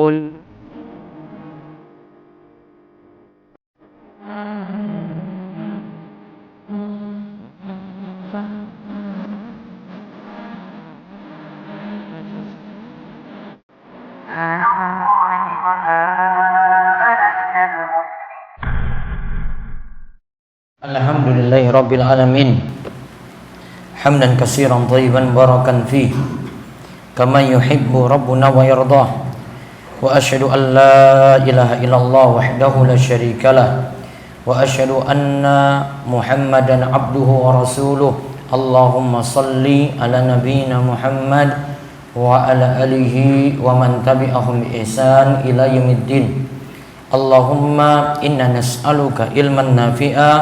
قل Alhamdulillahi Rabbil Alamin, hamdan katsiran thayyiban barakan fih, kama yuhibbu Rabbuna wa yardah. Wa asyhadu an la ilaha illallah wahdahu la syarikalah, wa asyhadu anna Muhammadan abduhu wa rasuluh. Allahumma salli ala nabiyyina Muhammad wa ala alihi wa man tabi'ahum bi ihsan ila yaumiddin. Allahumma inna nas'aluka ilman nafi'a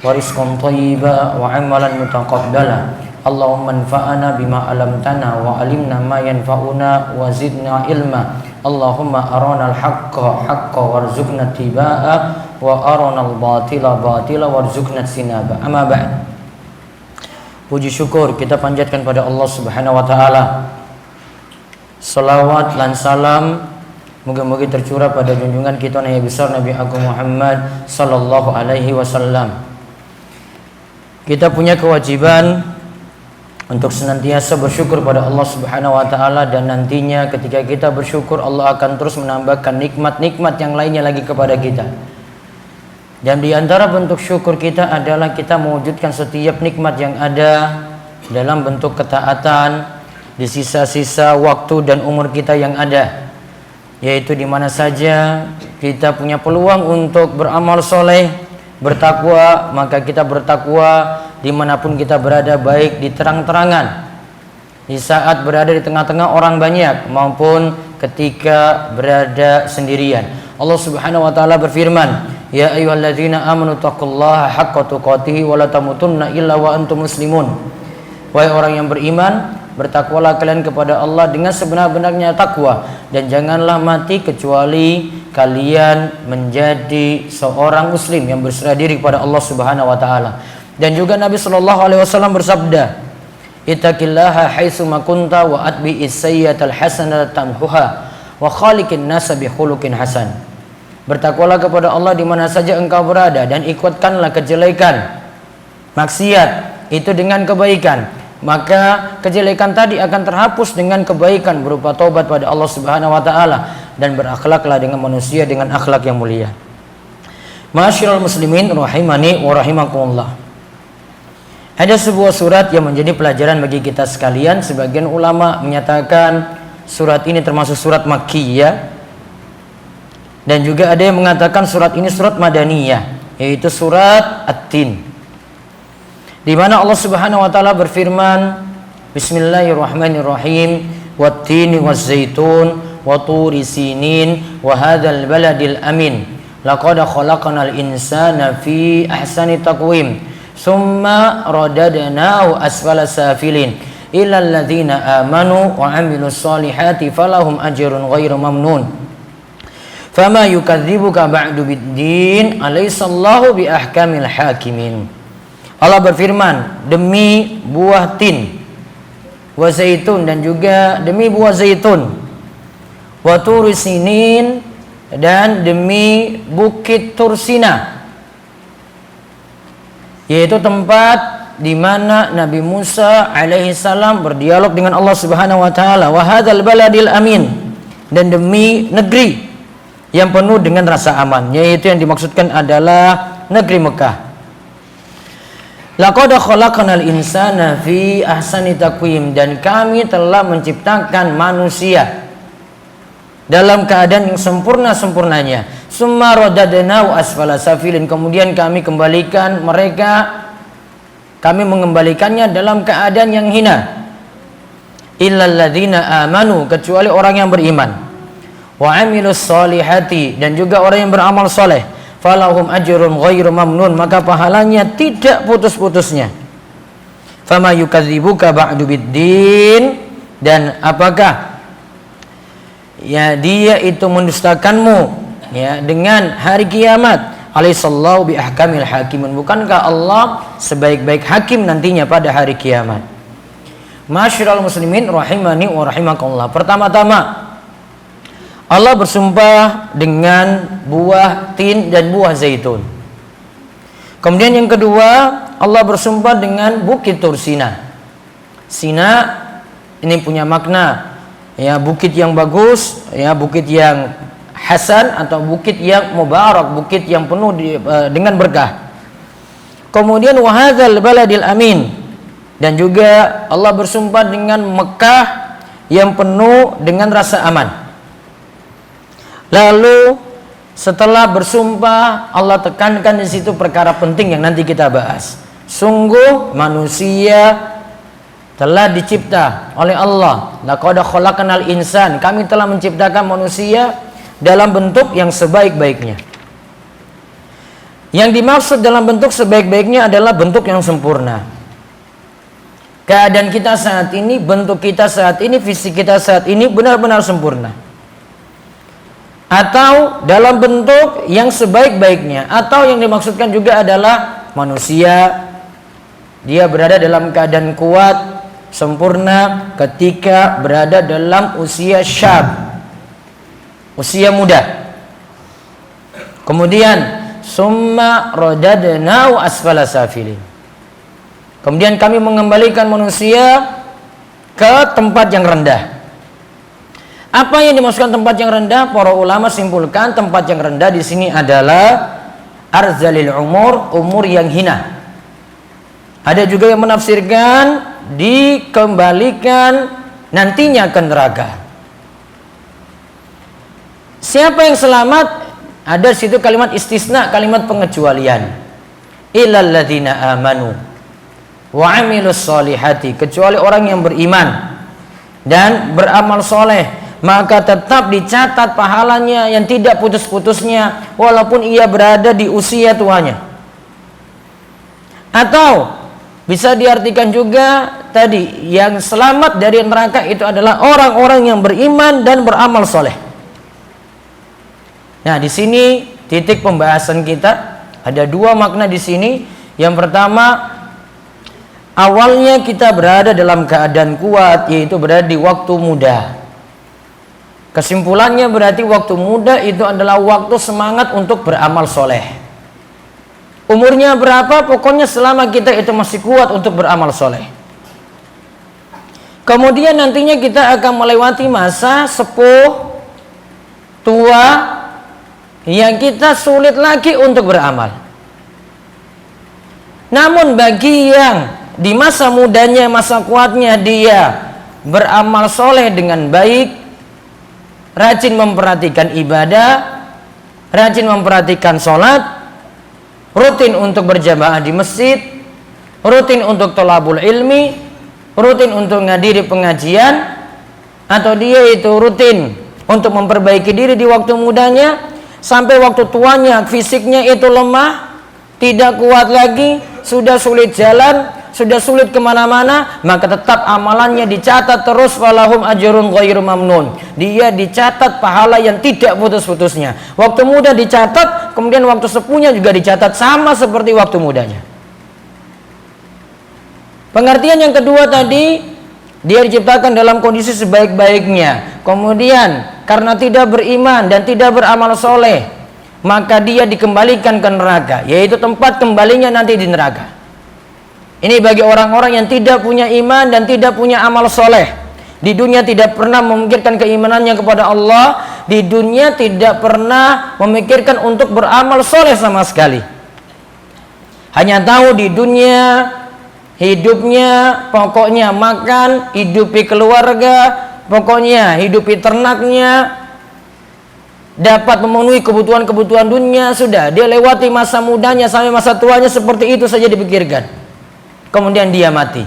wa rizqan thayyiba wa amalan mutaqabbala. Allahumma anfa'na bima 'allamtana wa 'allimna ma yanfa'una wa zidna ilma. Allahumma arana al-haqqa haqqan warzuqna ittiba'a wa arana al-batila batila warzuqna ijtinaba. Amma ba'd. Puji syukur kita panjatkan pada Allah Subhanahu wa taala. Salawat dan salam moga-moga tercurah pada junjungan kita Nabi besar Nabi Agung Muhammad sallallahu alaihi wasallam. Kita punya kewajiban untuk senantiasa bersyukur pada Allah Subhanahu wa taala, dan nantinya ketika kita bersyukur Allah akan terus menambahkan nikmat-nikmat yang lainnya lagi kepada kita. Dan di antara bentuk syukur kita adalah kita mewujudkan setiap nikmat yang ada dalam bentuk ketaatan di sisa-sisa waktu dan umur kita yang ada, yaitu di mana saja kita punya peluang untuk beramal soleh, bertakwa, maka kita bertakwa dimanapun kita berada, baik di terang-terangan, di saat berada di tengah-tengah orang banyak, maupun ketika berada sendirian. Allah Subhanahu wa taala berfirman, ya ayyuhalladzina amanu taqullaha haqqa tuqatih wa la tamutunna illa wa antum muslimun. Wahai orang yang beriman, bertakwalah kalian kepada Allah dengan sebenar-benarnya takwa, dan janganlah mati kecuali kalian menjadi seorang muslim yang berserah diri kepada Allah Subhanahu wa taala. Dan juga Nabi sallallahu alaihi wasallam bersabda, ittaqillaha haitsu ma kunta wa atbi'is sayyi'atal hasanata tamhuha wa khaliqin nasa bi khuluqin hasan. Bertakwalah kepada Allah di mana saja engkau berada, dan ikutkanlah kejelekan, maksiat itu dengan kebaikan, maka kejelekan tadi akan terhapus dengan kebaikan berupa taubat pada Allah Subhanahu wa taala, dan berakhlaklah dengan manusia dengan akhlak yang mulia. Ma'asyiral muslimin rahimani wa rahimakumullah. Ada sebuah surat yang menjadi pelajaran bagi kita sekalian. Sebagian ulama menyatakan surat ini termasuk surat Makkiyah, dan juga ada yang mengatakan surat ini surat Madaniyah, yaitu surat At-Tin, di mana Allah Subhanahu wa taala berfirman, Bismillahirrahmanirrahim, wat-tini waz-zaitun wa turi sinin wa hadzal baladil amin laqad khalaqnal insana fi ahsani taqwim summa radadnahu asfala safilin illa alladzina amanu wa amilus solihati falahum ajrun ghairu mamnun fama yukadzibuka ba'du biddin alaysallahu bi ahkamil hakimin. Allah berfirman, demi buah tin wa zaitun, dan juga demi buah zaitun, wa turi sinin, dan demi bukit Tursina, yaitu tempat di mana Nabi Musa alaihi salam berdialog dengan Allah Subhanahu wa taala, wa hadzal baladil amin, dan demi negeri yang penuh dengan rasa aman, yaitu yang dimaksudkan adalah negeri Mekah. Laqad khalaqnal insana fi ahsani taqwim, dan kami telah menciptakan manusia dalam keadaan yang sempurna-sempurnanya. Summa radadnahu asfala safilin, kemudian kami kembalikan mereka, kami mengembalikannya dalam keadaan yang hina. Illal ladzina amanu, kecuali orang yang beriman, wa amilus solihati, dan juga orang yang beramal soleh, falahum ajrun ghairu mamnun, maka pahalanya tidak putus-putusnya. Fama yukadzibuka ba'du biddin, dan apakah ya dia itu mendustakanmu ya dengan hari kiamat. Alaihissallahu bi ahkamil hakimin, bukankah Allah sebaik-baik hakim nantinya pada hari kiamat. Masyiral muslimin rahimani wa rahimakumullah. Pertama-tama Allah bersumpah dengan buah tin dan buah zaitun. Kemudian yang kedua, Allah bersumpah dengan bukit Tur Sina. Sina ini punya makna, ya, bukit yang bagus, ya, bukit yang hasan atau bukit yang mubarak, bukit yang penuh dengan berkah. Kemudian wahadzal baladil amin, dan juga Allah bersumpah dengan Mekah yang penuh dengan rasa aman. Lalu setelah bersumpah, Allah tekankan di situ perkara penting yang nanti kita bahas. Sungguh manusia telah dicipta oleh Allah. Laqad khalaqnal insan, kami telah menciptakan manusia dalam bentuk yang sebaik-baiknya. Yang dimaksud dalam bentuk sebaik-baiknya adalah bentuk yang sempurna. Keadaan kita saat ini, bentuk kita saat ini, fisik kita saat ini benar-benar sempurna. Atau dalam bentuk yang sebaik-baiknya. Atau yang dimaksudkan juga adalah manusia, dia berada dalam keadaan kuat, sempurna ketika berada dalam usia syab, usia muda. Kemudian summa radadnahu asfala safilin, kemudian kami mengembalikan manusia ke tempat yang rendah. Apa yang dimaksudkan tempat yang rendah? Para ulama simpulkan tempat yang rendah di sini adalah arzalil umur, umur yang hina. Ada juga yang menafsirkan dikembalikan nantinya ke neraka. Siapa yang selamat? Ada situ kalimat istisna, kalimat pengecualian. Illal ladzina amanu wa amilus solihati, kecuali orang yang beriman dan beramal soleh, maka tetap dicatat pahalanya yang tidak putus-putusnya walaupun ia berada di usia tuanya. Atau bisa diartikan juga tadi, yang selamat dari neraka itu adalah orang-orang yang beriman dan beramal soleh. Nah, di sini titik pembahasan kita ada dua makna di sini. Yang pertama, awalnya kita berada dalam keadaan kuat, yaitu berada di waktu muda. Kesimpulannya berarti waktu muda itu adalah waktu semangat untuk beramal soleh. Umurnya berapa? Pokoknya selama kita itu masih kuat untuk beramal soleh. Kemudian nantinya kita akan melewati masa sepuh, tua, yang kita sulit lagi untuk beramal. Namun bagi yang di masa mudanya, masa kuatnya dia beramal soleh dengan baik, rajin memperhatikan ibadah, rajin memperhatikan sholat, rutin untuk berjamaah di masjid, rutin untuk thalabul ilmi, rutin untuk menghadiri pengajian, atau dia itu rutin untuk memperbaiki diri di waktu mudanya, sampai waktu tuanya fisiknya itu lemah, tidak kuat lagi, sudah sulit jalan, sudah sulit kemana-mana, maka tetap amalannya dicatat terus, walahum ajrun ghairu mamnun. Dia dicatat pahala yang tidak putus-putusnya. Waktu muda dicatat, kemudian waktu sepuhnya juga dicatat sama seperti waktu mudanya. Pengertian yang kedua tadi, dia diciptakan dalam kondisi sebaik-baiknya. Kemudian karena tidak beriman dan tidak beramal soleh, maka dia dikembalikan ke neraka, yaitu tempat kembalinya nanti di neraka. Ini bagi orang-orang yang tidak punya iman dan tidak punya amal soleh. Di dunia tidak pernah memikirkan keimanannya kepada Allah. Di dunia tidak pernah memikirkan untuk beramal soleh sama sekali. Hanya tahu di dunia hidupnya pokoknya makan, hidupi keluarga, pokoknya hidupi ternaknya, dapat memenuhi kebutuhan-kebutuhan dunia. Sudah, dia lewati masa mudanya sampai masa tuanya seperti itu saja dipikirkan. Kemudian dia mati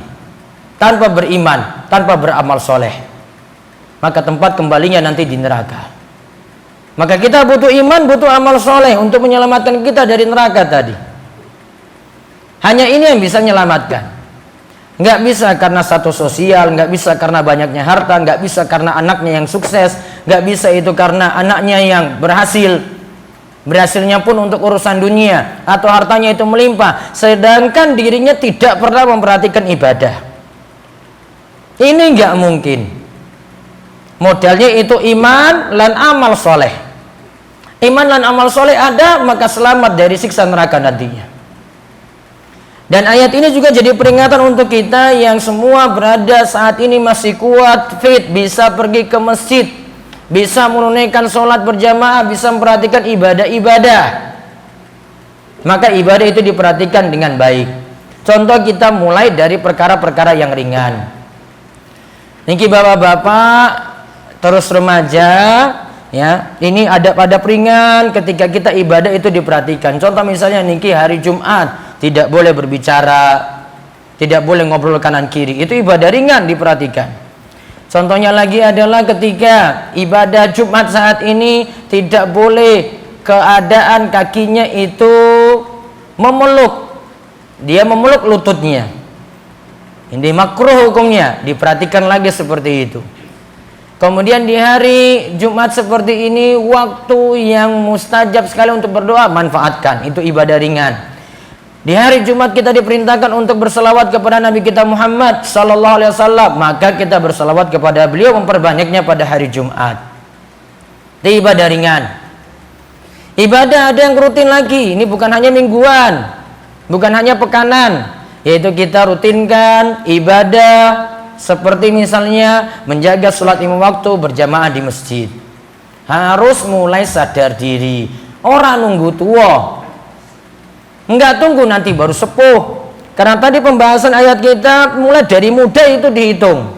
tanpa beriman, tanpa beramal soleh, maka tempat kembalinya nanti di neraka. Maka kita butuh iman, butuh amal soleh untuk menyelamatkan kita dari neraka tadi. Hanya ini yang bisa menyelamatkan. Nggak bisa karena status sosial, nggak bisa karena banyaknya harta, nggak bisa karena anaknya yang sukses, nggak bisa itu karena anaknya yang berhasil. Berhasilnya pun untuk urusan dunia, atau hartanya itu melimpah, sedangkan dirinya tidak pernah memperhatikan ibadah. Ini nggak mungkin. Modalnya itu iman dan amal soleh. Iman dan amal soleh ada, maka selamat dari siksa neraka nantinya. Dan ayat ini juga jadi peringatan untuk kita yang semua berada saat ini masih kuat, fit, bisa pergi ke masjid, bisa menunaikan sholat berjamaah, bisa memperhatikan ibadah-ibadah. Maka ibadah itu diperhatikan dengan baik. Contoh kita mulai dari perkara-perkara yang ringan. Niki bapak-bapak, terus remaja, ya, ini adab-adab ringan ketika kita ibadah itu diperhatikan. Contoh misalnya niki hari Jumat tidak boleh berbicara, tidak boleh ngobrol kanan kiri, itu ibadah ringan diperhatikan. Contohnya lagi adalah ketika ibadah Jumat saat ini tidak boleh keadaan kakinya itu memeluk, dia memeluk lututnya. Ini makruh hukumnya, diperhatikan lagi seperti itu. Kemudian di hari Jumat seperti ini, waktu yang mustajab sekali untuk berdoa, manfaatkan, itu ibadah ringan. Di hari Jumat kita diperintahkan untuk berselawat kepada Nabi kita Muhammad sallallahu alaihi wasallam, maka kita berselawat kepada beliau, memperbanyaknya pada hari Jumat. Itu ibadah ringan. Ibadah ada yang rutin lagi, ini bukan hanya mingguan, bukan hanya pekanan, yaitu kita rutinkan ibadah seperti misalnya menjaga sholat 5 waktu berjamaah di masjid. Harus mulai sadar diri. Orang nunggu tua, enggak tunggu nanti baru sepuh. Karena tadi pembahasan ayat kita mulai dari muda itu dihitung.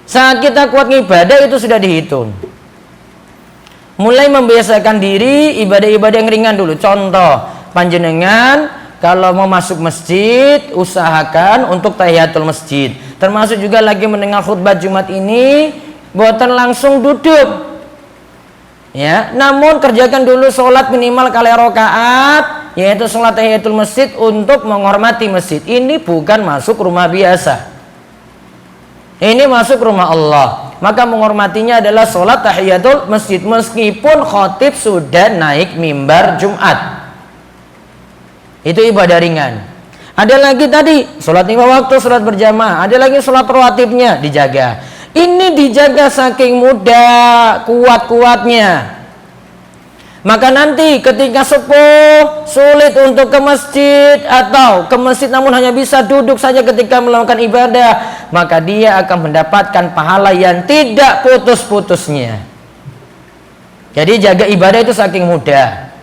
Saat kita kuat ibadah itu sudah dihitung. Mulai membiasakan diri ibadah-ibadah yang ringan dulu. Contoh, panjenengan kalau mau masuk masjid, usahakan untuk tahiyatul masjid. Termasuk juga lagi mendengar khutbah Jumat ini, buatan langsung duduk. Ya, namun kerjakan dulu sholat minimal kali rakaat, yaitu sholat tahiyatul masjid untuk menghormati masjid. Ini bukan masuk rumah biasa. Ini masuk rumah Allah. Maka menghormatinya adalah sholat tahiyatul masjid, meskipun khotib sudah naik mimbar Jumat. Itu ibadah ringan. Ada lagi tadi sholat 5 waktu, sholat berjamaah. Ada lagi sholat rawatibnya dijaga. Ini dijaga saking mudah, kuat-kuatnya. Maka nanti ketika sepuh, sulit untuk ke masjid, atau ke masjid namun hanya bisa duduk saja ketika melakukan ibadah, maka dia akan mendapatkan pahala yang tidak putus-putusnya. Jadi jaga ibadah itu saking mudah.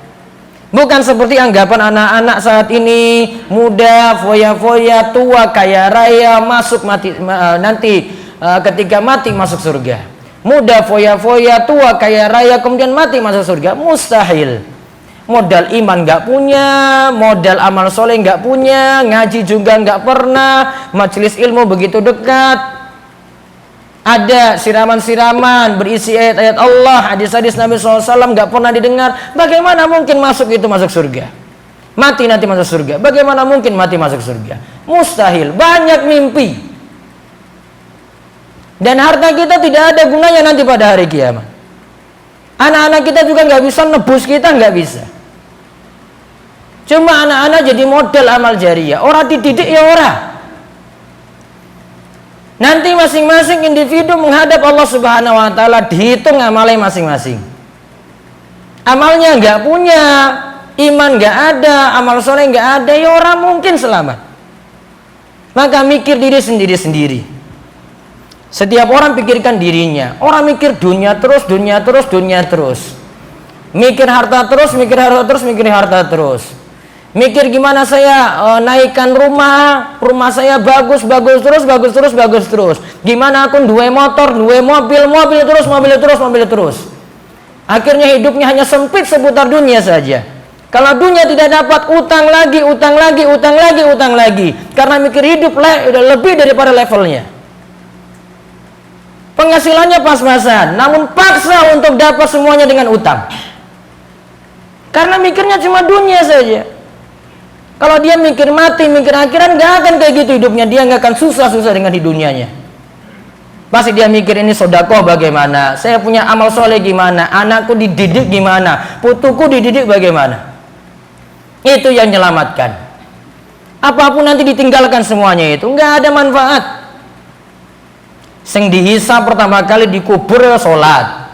Bukan seperti anggapan anak-anak saat ini, muda, foya-foya, tua, kaya raya, masuk mati, nanti ketika mati masuk surga. Muda, foya-foya, tua, kaya raya, kemudian mati masuk surga. Mustahil. Modal iman nggak punya, modal amal soleh nggak punya, ngaji juga nggak pernah, majelis ilmu begitu dekat. Ada siraman-siraman berisi ayat-ayat Allah, hadis-hadis Nabi SAW nggak pernah didengar. Bagaimana mungkin masuk itu masuk surga? Mati nanti masuk surga. Bagaimana mungkin mati masuk surga? Mustahil. Banyak mimpi. Dan harta kita tidak ada gunanya nanti pada hari kiamat. Anak-anak kita juga nggak bisa nebus kita, nggak bisa. Cuma anak-anak jadi model amal jariah. Orang dididik ya orang. Nanti masing-masing individu menghadap Allah Subhanahu wa taala, dihitung amalnya masing-masing. Amalnya nggak punya, iman nggak ada, amal soleh nggak ada, ya orang mungkin selamat. Maka mikir diri sendiri-sendiri. Setiap orang pikirkan dirinya. Orang mikir dunia terus, dunia terus, dunia terus. Mikir harta terus, mikir harta terus, mikir harta terus. Mikir gimana saya naikkan rumah saya bagus terus. Gimana aku dua motor, dua mobil terus. Akhirnya hidupnya hanya sempit seputar dunia saja. Kalau dunia tidak dapat, utang lagi. Karena mikir hidup udah lebih daripada levelnya. Penghasilannya pas-pasan, namun paksa untuk dapat semuanya dengan utang. Karena mikirnya cuma dunia saja. Kalau dia mikir mati, mikir akhirat, nggak akan kayak gitu hidupnya. Dia nggak akan susah-susah dengan di dunianya. Pasti dia mikir ini sedekah bagaimana, saya punya amal soleh gimana, anakku dididik gimana, putuku dididik bagaimana. Itu yang menyelamatkan. Apapun nanti ditinggalkan semuanya itu, nggak ada manfaat. Sing dihisab pertama kali dikubur ya sholat.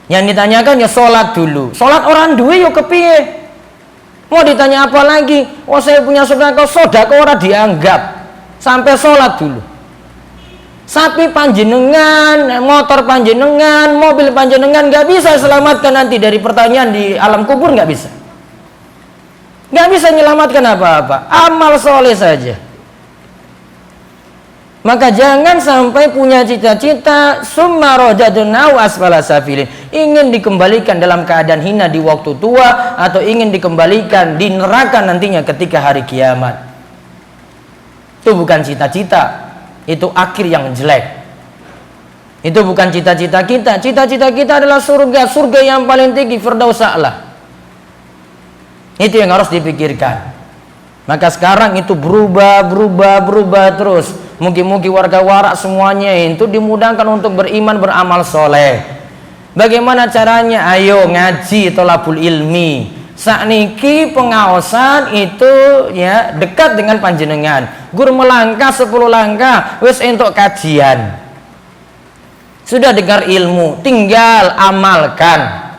Yang ditanyakan ya sholat dulu. Sholat orang duwe yo kepiye? Mau ditanya apa lagi? Oh saya punya sedekah, sedekah ora dianggap. Sampai sholat dulu. Sapi panjenengan, motor panjenengan, mobil panjenengan nggak bisa selamatkan nanti dari pertanyaan di alam kubur, nggak bisa. Nggak bisa menyelamatkan apa-apa. Amal soleh saja. Maka jangan sampai punya cita-cita summa radadnahu asfala safilin, ingin dikembalikan dalam keadaan hina di waktu tua, atau ingin dikembalikan di neraka nantinya ketika hari kiamat. Itu bukan cita-cita, itu akhir yang jelek. Itu bukan cita-cita kita. Cita-cita kita adalah surga, surga yang paling tinggi, firdaus a'la. Itu yang harus dipikirkan. Maka sekarang itu berubah terus. Mungkin warga warak semuanya itu dimudahkan untuk beriman, beramal soleh. Bagaimana caranya? Ayo ngaji tolabul ilmi. Sakniki pengaosan itu ya dekat dengan panjenengan. Gur melangkah 10 langkah wis entuk kajian. Sudah dengar ilmu, tinggal amalkan.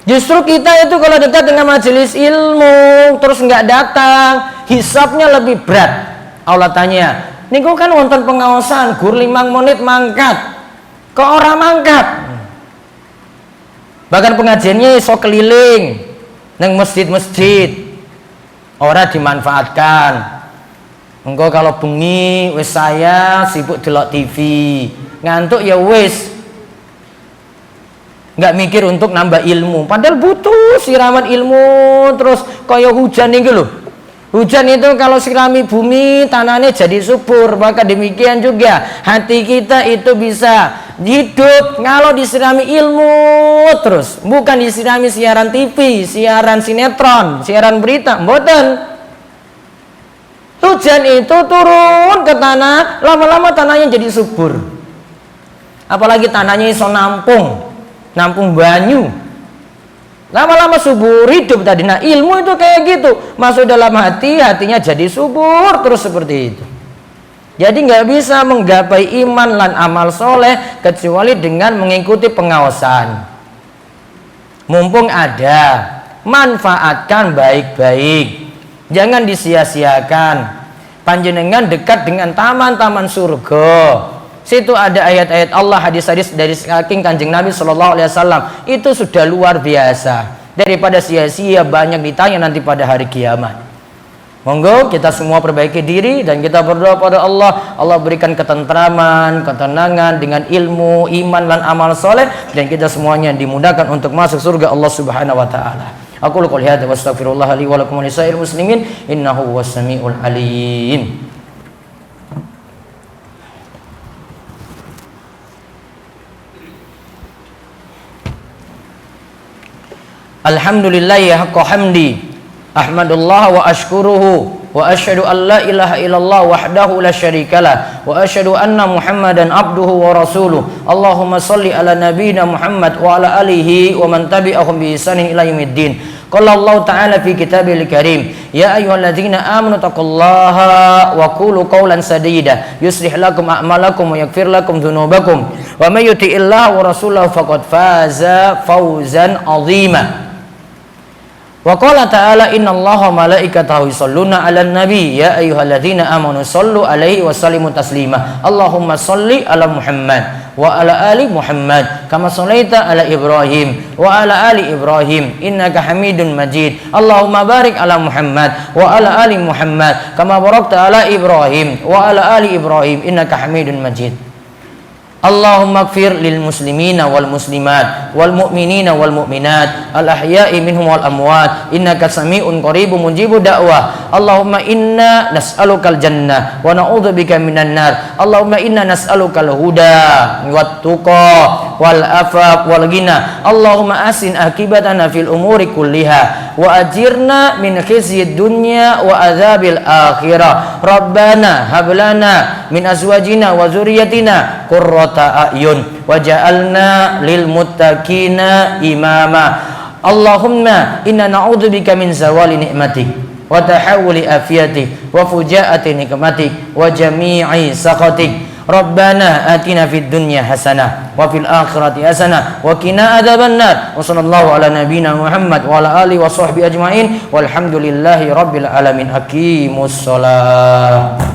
Justru kita itu kalau dekat dengan majelis ilmu terus nggak datang, hisabnya lebih berat. Allah tanya, niku kan wonten pengawasan, gur 5 menit mangkat, kok orang mangkat? Bahkan pengajiannya iso keliling neng masjid-masjid, ora dimanfaatkan. Engko kalau bengi wis saya sibuk delok TV, ngantuk ya wis, nggak mikir untuk nambah ilmu. Padahal butuh siraman ilmu terus. Kaya hujan nih loh. Hujan itu kalau sirami bumi, tanahnya jadi subur. Maka demikian juga hati kita itu bisa hidup kalau disirami ilmu terus. Bukan disirami siaran TV, siaran sinetron, siaran berita. Mboten. Hujan itu turun ke tanah, lama-lama tanahnya jadi subur. Apalagi tanahnya iso nampung banyu, lama-lama subur hidup tadi. Nah ilmu itu kayak gitu, masuk dalam hati, hatinya jadi subur terus seperti itu. Jadi nggak bisa menggapai iman lan amal soleh kecuali dengan mengikuti pengawasan. Mumpung ada, manfaatkan baik-baik, jangan disia-siakan. Panjenengan dekat dengan taman-taman surga. Situ ada ayat-ayat Allah, hadis-hadis dari saking Kanjeng Nabi Shallallahu Alaihi Wasallam. Itu sudah luar biasa daripada sia-sia banyak ditanya nanti pada hari kiamat. Monggo kita semua perbaiki diri dan kita berdoa pada Allah. Allah berikan ketentraman, ketenangan dengan ilmu, iman dan amal soleh, dan kita semuanya dimudahkan untuk masuk surga Allah Subhanahu Wa Taala. Aku qouli hadza wa astaghfirullah li wa lakum wa lisa'il muslimin innahu huwas samiul alim. Alhamdulillahi haqqa hamdi, ahmadullah wa ashkuruhu, wa asyhadu an la ilaha illallah wahdahu la syarikalah, wa asyhadu anna Muhammadan abduhu wa rasuluh. Allahumma salli ala nabiyyina Muhammad wa ala alihi wa man tabi'ahum bi ihsanin ila yaumiddin. Qala Allah ta'ala fi kitabil karim, ya ayyuhalladzina amanu taqullaha wa qulu qawlan sadida yuslih lakum a'malakum wa yaghfir lakum dzunubakum wa may yuti'illaha wa rasulahu faqad faza fawzan 'azima. Wa qala ta'ala innallaha malaikatahu yusholluna 'alan nabi ya ayyuhalladzina amanu shollu 'alaihi wa sallimu taslima. Allahumma sholli 'ala Muhammad wa 'ala ali Muhammad kama shallaita 'ala Ibrahim wa 'ala ali Ibrahim innaka Hamidun Majid. Allahumma barik 'ala Muhammad wa 'ala ali Muhammad kama barakta 'ala Ibrahim wa 'ala ali Ibrahim innaka Hamidun Majid. Allahumma ighfir lil muslimina wal muslimat wal mu'minina wal mu'minat al ahya'i minhum wal amwat innaka sami'un qaribun mujibud da'wah. Allahumma inna nas'alukal jannah wa na'udzubika minan nar. Allahumma inna nas'alukal huda wat tuqa wal afaf wal ghina. Allahumma asin akibatana fil umuri kulliha wa ajirna min khizyid dunya wa adzabil akhirah. Rabbana hab lana min azwajina wa dzurriyyatina qurrata a'yun waja'alna lil muttaqina imama. Allahumma inna na'udzubika min zawali ni'matik wa tahawuli afiyatik wa fujaati nikmatik wa jami'i sakhatik. Rabbana atina fid dunya hasanah wa fil akhirati hasanah wa qina adzabannar. Wa sallallahu ala nabiyyina Muhammad wa ala alihi wa sahbihi ajmain. Walhamdulillahi rabbil alamin. Aqimus shalah.